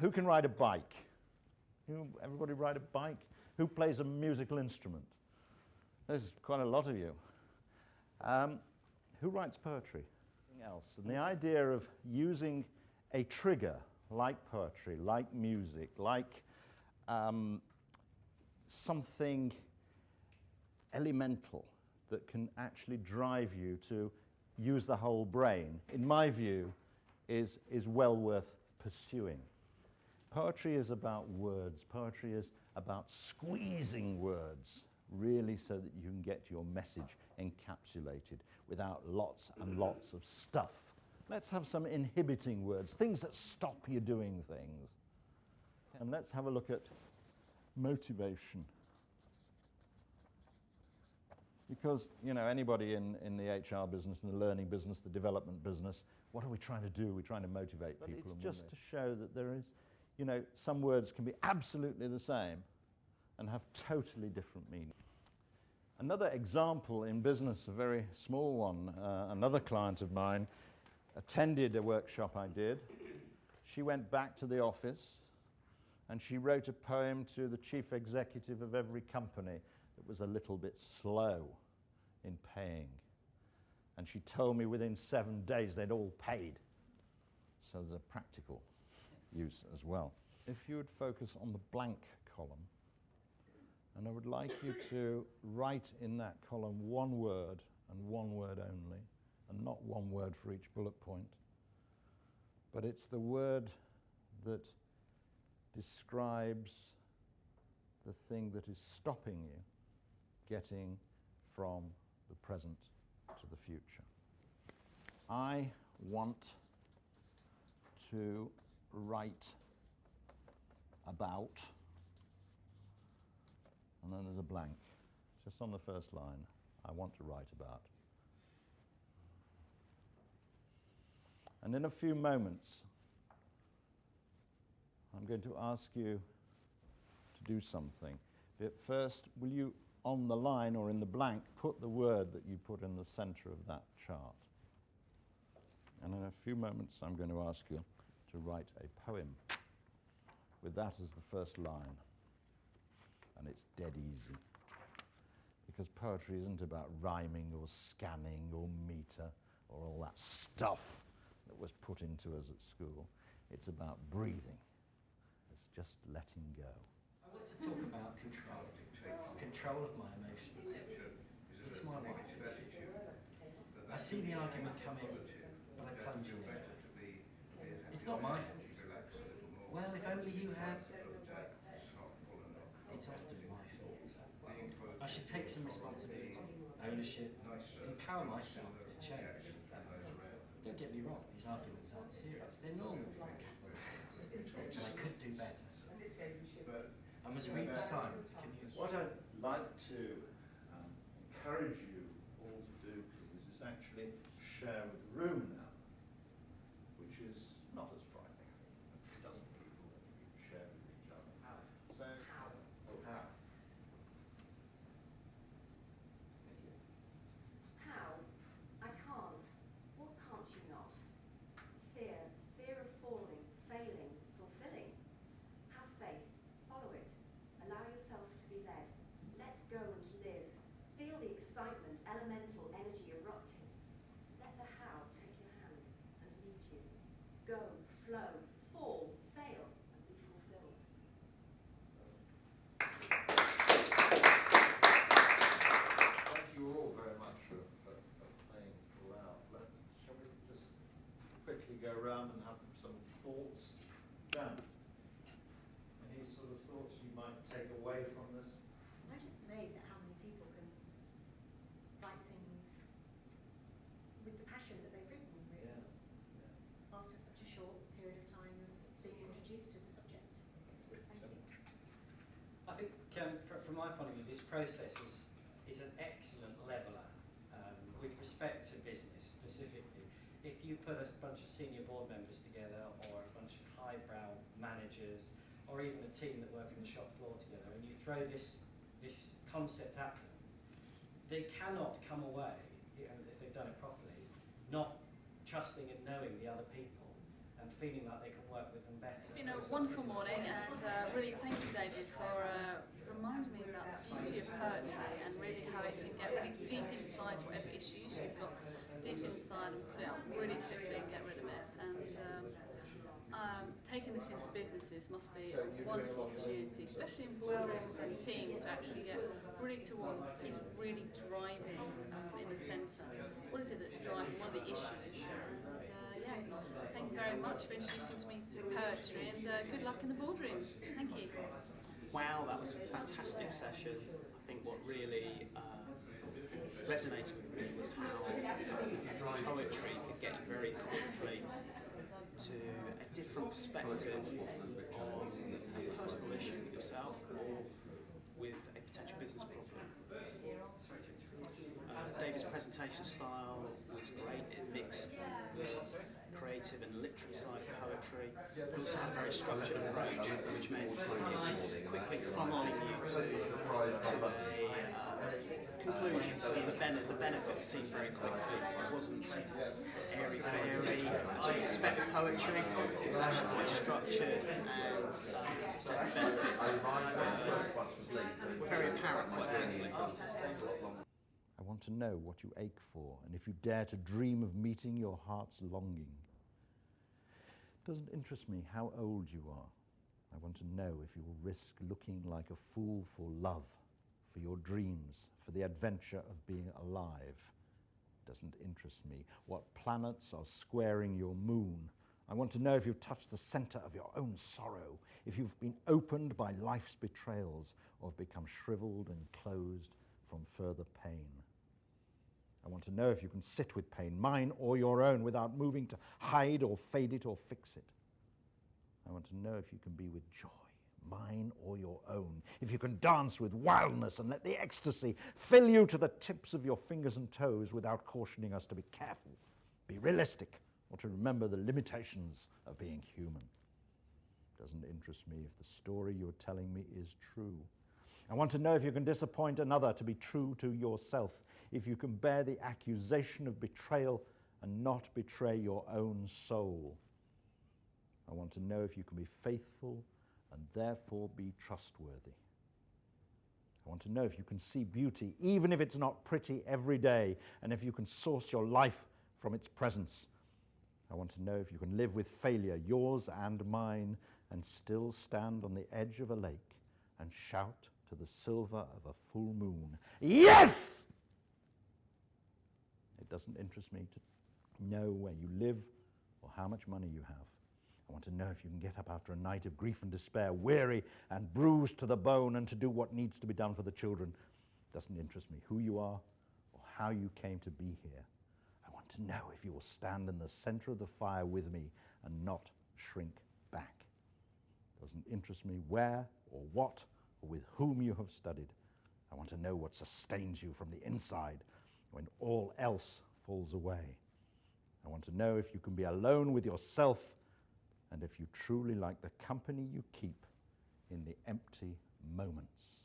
Who can ride a bike? Everybody ride a bike? Who plays a musical instrument? There's quite a lot of you. Who writes poetry? Anything else? And the idea of using a trigger like poetry, like music, like something elemental that can actually drive you to use the whole brain, in my view, is well worth pursuing. Poetry is about words. Poetry is about squeezing words, really, so that you can get your message encapsulated without lots and lots of stuff. Let's have some inhibiting words, things that stop you doing things. And let's have a look at motivation. Because, you know, anybody in the HR business, in the learning business, the development business, what are we trying to do? We're trying to motivate people. It's just to show that there is, you know, some words can be absolutely the same and have totally different meaning. Another example in business, a very small one, another client of mine attended a workshop I did. She went back to the office and she wrote a poem to the chief executive of every company that was a little bit slow in paying. And she told me within 7 days they'd all paid. So there's a practical use as well. If you would focus on the blank column, and I would like you to write in that column one word and one word only, and not one word for each bullet point, but it's the word that describes the thing that is stopping you getting from the present to the future. I want to write about, and then there's a blank, just on the first line, I want to write about. And in a few moments, I'm going to ask you to do something. But first, will you, on the line or in the blank, put the word that you put in the center of that chart? And in a few moments, I'm going to ask you to write a poem with that as the first line. And it's dead easy. Because poetry isn't about rhyming or scanning or meter or all that stuff that was put into us at school. It's about breathing. It's just letting go. I want to talk about control. Control of my emotions. It's my life. I see the argument coming, but I plunge in it. It's not my fault. Well, if only you had. It's often my fault. I should take some responsibility, ownership, empower myself to change. Don't get me wrong, these arguments aren't serious. They're normal for a couple of years. But I could do better. I must read the signs. What I'd like to encourage you all to do, please, is actually share with the room now, which is not as frightening. A dozen people that you share with each other. So, how? Thank you. How? I can't. What can't you not? Fear. Fear of falling, failing, fulfilling. Have faith. Follow it. Allow yourself to be led. Let go and live. Feel the excitement, elemental energy erupting. Let the how take your hand and lead you. Go, flow, fall, fail, and be fulfilled. Thank you all very much for playing full out. Shall we just quickly go around and have some thoughts? Dan, any sort of thoughts you might take away from this? I'm just amazed at how many people can write things with the passion that they've written, really, after such a short period of time of being introduced to the subject. Thank you. I think, from my point of view, this process is an excellent leveller with respect to business specifically. If you put a bunch of senior board members together, or a bunch of highbrow managers, or even a team that work in the shop floor together, and you throw this concept at them, they cannot come away, if they've done it properly, not trusting and knowing the other people and feeling like they can work with them better. It's been a wonderful morning, and really thank you, David, for reminding me about the beauty of poetry and really how it can get really deep inside whatever issues you've got deep inside and put it out really quickly and get rid of it. And taking this into businesses must be a wonderful opportunity, especially in boardrooms and teams, to actually get really to what is really driving in the centre. What is it that's driving? What are the issues? And yes, thank you very much for introducing me to poetry, and good luck in the boardrooms. Thank you. Wow, that was a fantastic session. I think what really resonated with me was how poetry could get you very quickly to a different perspective on a personal issue with yourself or with a potential business problem. David's presentation style was great. It mixed the creative and literary side of poetry, but also had a very structured approach, which meant it was quickly funneling you to a conclusion. So the benefit was seen very quickly. It wasn't airy-fairy, as you would expect with poetry. It was actually quite structured, and as I said, the benefits were very apparent quite quickly. I want to know what you ache for, and if you dare to dream of meeting your heart's longing. It doesn't interest me how old you are. I want to know if you will risk looking like a fool for love, for your dreams, for the adventure of being alive. It doesn't interest me what planets are squaring your moon. I want to know if you've touched the center of your own sorrow, if you've been opened by life's betrayals, or have become shriveled and closed from further pain. I want to know if you can sit with pain, mine or your own, without moving to hide or fade it or fix it. I want to know if you can be with joy, mine or your own, if you can dance with wildness and let the ecstasy fill you to the tips of your fingers and toes without cautioning us to be careful, be realistic, or to remember the limitations of being human. It doesn't interest me if the story you're telling me is true. I want to know if you can disappoint another to be true to yourself, if you can bear the accusation of betrayal and not betray your own soul. I want to know if you can be faithful and therefore be trustworthy. I want to know if you can see beauty, even if it's not pretty every day, and if you can source your life from its presence. I want to know if you can live with failure, yours and mine, and still stand on the edge of a lake and shout to the silver of a full moon, yes! It doesn't interest me to know where you live or how much money you have. I want to know if you can get up after a night of grief and despair, weary and bruised to the bone, and to do what needs to be done for the children. It doesn't interest me who you are or how you came to be here. I want to know if you will stand in the center of the fire with me and not shrink back. It doesn't interest me where or what or with whom you have studied. I want to know what sustains you from the inside when all else falls away. I want to know if you can be alone with yourself and if you truly like the company you keep in the empty moments.